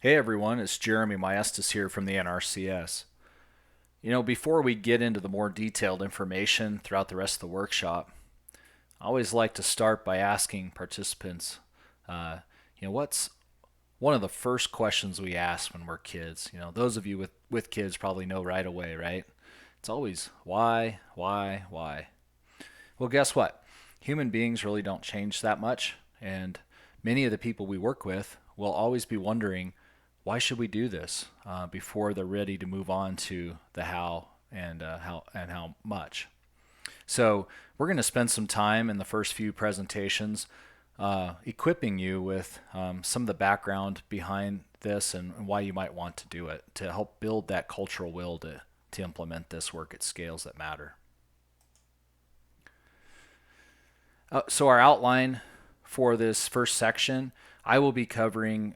Hey everyone, it's Jeremy Maestas here from the NRCS. Before we get into the more detailed information throughout the rest of the workshop, I always like to start by asking participants, uh, what's one of the first questions we ask when we're kids? Those of you with kids probably know right away, right? It's always why, why, why. Well, guess what? Human beings really don't change that much, and many of the people we work with will always be wondering, why should we do this before they're ready to move on to the how and how much. So we're going to spend some time in the first few presentations equipping you with some of the background behind this and why you might want to do it to help build that cultural will to implement this work at scales that matter. So our outline for this first section, I will be covering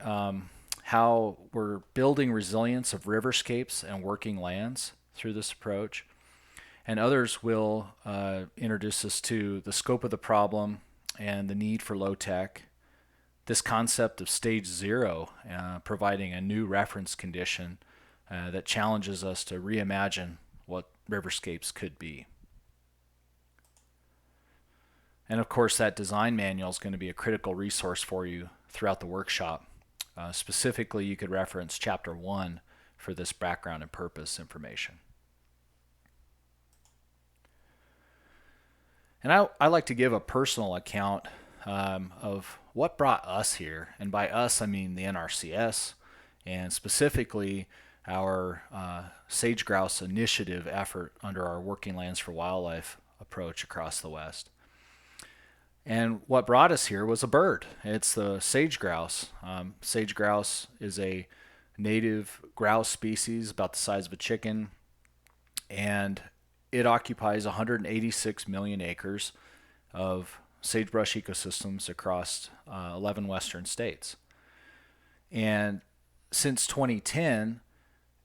how we're building resilience of riverscapes and working lands through this approach. And others will introduce us to the scope of the problem and the need for low tech, this concept of stage zero, providing a new reference condition that challenges us to reimagine what riverscapes could be. And of course, that design manual is going to be a critical resource for you throughout the workshop. Specifically, you could reference Chapter 1 for this background and purpose information. And I like to give a personal account of what brought us here. And by us, I mean the NRCS, and specifically our sage grouse initiative effort under our Working Lands for Wildlife approach across the West. And what brought us here was a bird. It's the sage grouse. Sage grouse is a native grouse species about the size of a chicken, and it occupies 186 million acres of sagebrush ecosystems across 11 western states. And since 2010,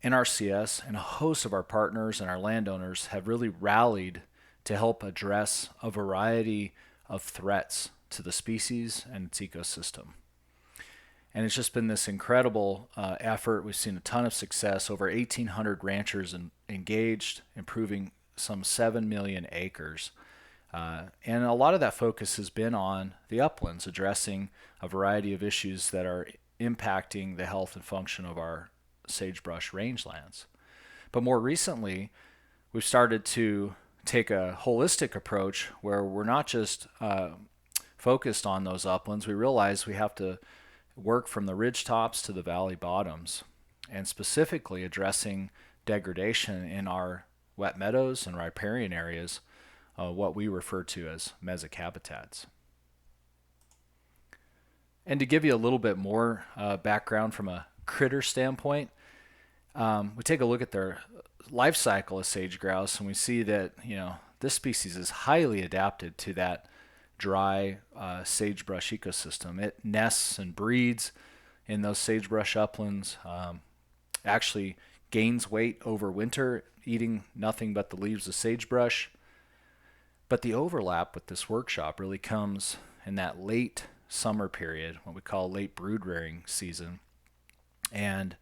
NRCS and a host of our partners and our landowners have really rallied to help address a variety of threats to the species and its ecosystem. And it's just been this incredible effort. We've seen a ton of success, over 1,800 ranchers engaged, improving some 7 million acres. And a lot of that focus has been on the uplands, addressing a variety of issues that are impacting the health and function of our sagebrush rangelands. But more recently, we've started to take a holistic approach where we're not just focused on those uplands. We realize we have to work from the ridge tops to the valley bottoms, and specifically addressing degradation in our wet meadows and riparian areas, what we refer to as mesic habitats. And to give you a little bit more background from a critter standpoint, we take a look at their life cycle of sage grouse, and we see that this species is highly adapted to that dry sagebrush ecosystem. It nests and breeds in those sagebrush uplands, actually gains weight over winter, eating nothing but the leaves of sagebrush. But the overlap with this workshop really comes in that late summer period, what we call late brood rearing season. And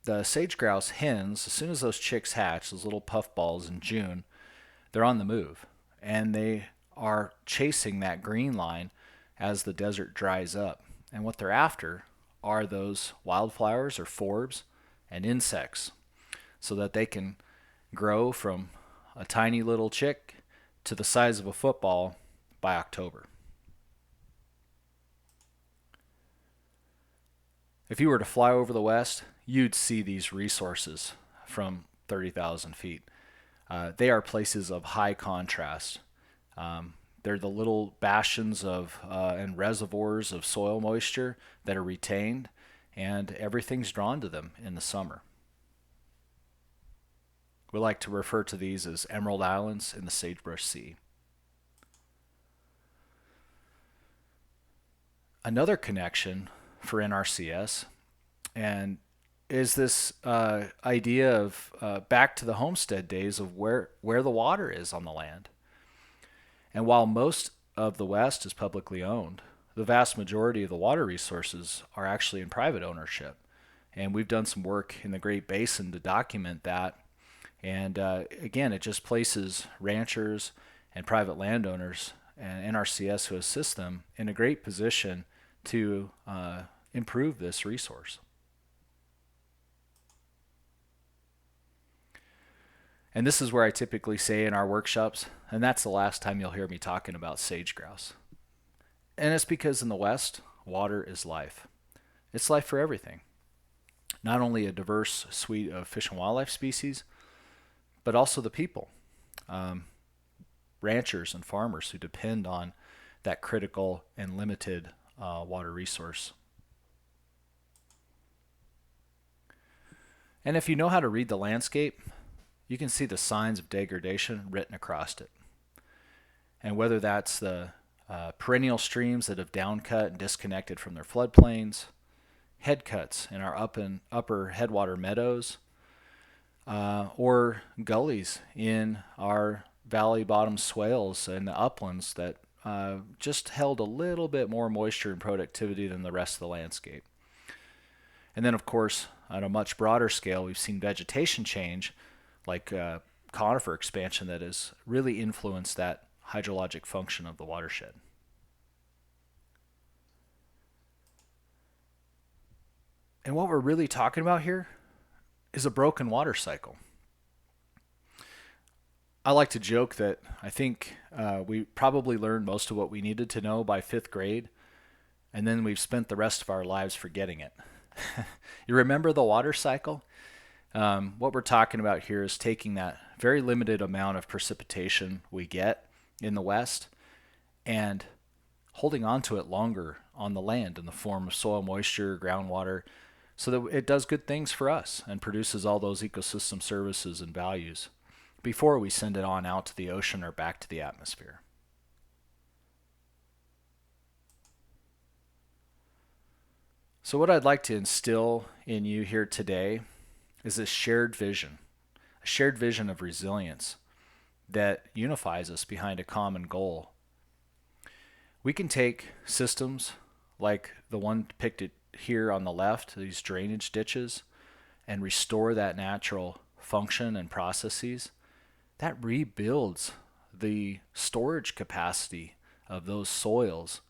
the sage grouse hens, as soon as those chicks hatch, those little puffballs in June, they're on the move. And they are chasing that green line as the desert dries up. And what they're after are those wildflowers or forbs and insects, so that they can grow from a tiny little chick to the size of a football by October. If you were to fly over the West, you'd see these resources from 30,000 feet. They are places of high contrast. They're the little bastions of and reservoirs of soil moisture that are retained, and everything's drawn to them in the summer. We like to refer to these as Emerald Islands in the Sagebrush Sea. Another connection for NRCS and is this idea of back to the homestead days of where the water is on the land. And while most of the West is publicly owned, the vast majority of the water resources are actually in private ownership. And we've done some work in the Great Basin to document that. And again, it just places ranchers and private landowners and NRCS who assist them in a great position to improve this resource. And this is where I typically say in our workshops, and that's the last time you'll hear me talking about sage grouse. And it's because in the West, water is life. It's life for everything. Not only a diverse suite of fish and wildlife species, but also the people, ranchers and farmers who depend on that critical and limited water resource. And if you know how to read the landscape, you can see the signs of degradation written across it. And whether that's the perennial streams that have downcut and disconnected from their floodplains, headcuts in our upper headwater meadows, or gullies in our valley bottom swales and the uplands that just held a little bit more moisture and productivity than the rest of the landscape. And then, of course, on a much broader scale, we've seen vegetation change, like conifer expansion, that has really influenced that hydrologic function of the watershed. And what we're really talking about here is a broken water cycle. I like to joke that I think we probably learned most of what we needed to know by 5th grade, and then we've spent the rest of our lives forgetting it. You remember the water cycle? What we're talking about here is taking that very limited amount of precipitation we get in the West and holding on to it longer on the land in the form of soil moisture, groundwater, so that it does good things for us and produces all those ecosystem services and values before we send it on out to the ocean or back to the atmosphere. So what I'd like to instill in you here today is a shared vision of resilience that unifies us behind a common goal. We can take systems like the one depicted here on the left, these drainage ditches, and restore that natural function and processes. That rebuilds the storage capacity of those soils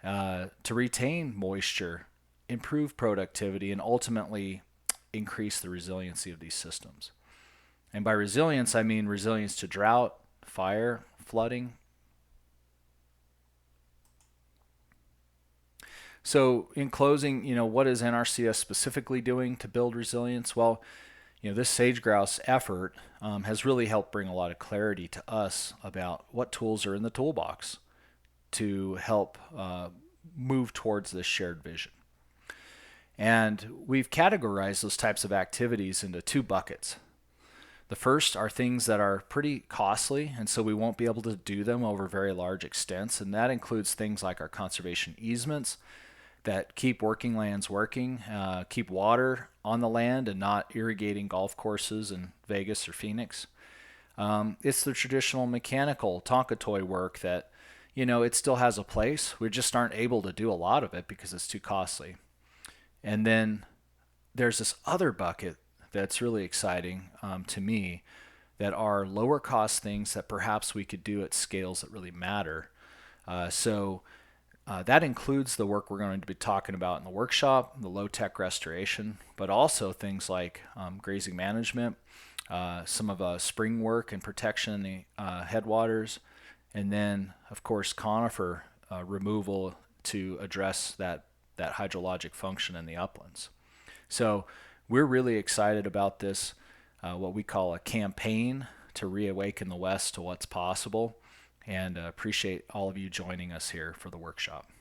to retain moisture, improve productivity, and ultimately increase the resiliency of these systems. And by resilience, I mean resilience to drought, fire, flooding. So in closing, what is NRCS specifically doing to build resilience? Well, this sage grouse effort has really helped bring a lot of clarity to us about what tools are in the toolbox to help move towards this shared vision. And we've categorized those types of activities into 2 buckets. The first are things that are pretty costly, and so we won't be able to do them over very large extents, and that includes things like our conservation easements that keep working lands working, keep water on the land and not irrigating golf courses in Vegas or Phoenix. It's the traditional mechanical Tonka toy work that, it still has a place. We just aren't able to do a lot of it because it's too costly. And then there's this other bucket that's really exciting to me, that are lower cost things that perhaps we could do at scales that really matter. That includes the work we're going to be talking about in the workshop, the low-tech restoration, but also things like grazing management, some of spring work and protection in the headwaters, and then, of course, conifer removal to address that hydrologic function in the uplands. So we're really excited about this, what we call a campaign to reawaken the West to what's possible, and appreciate all of you joining us here for the workshop.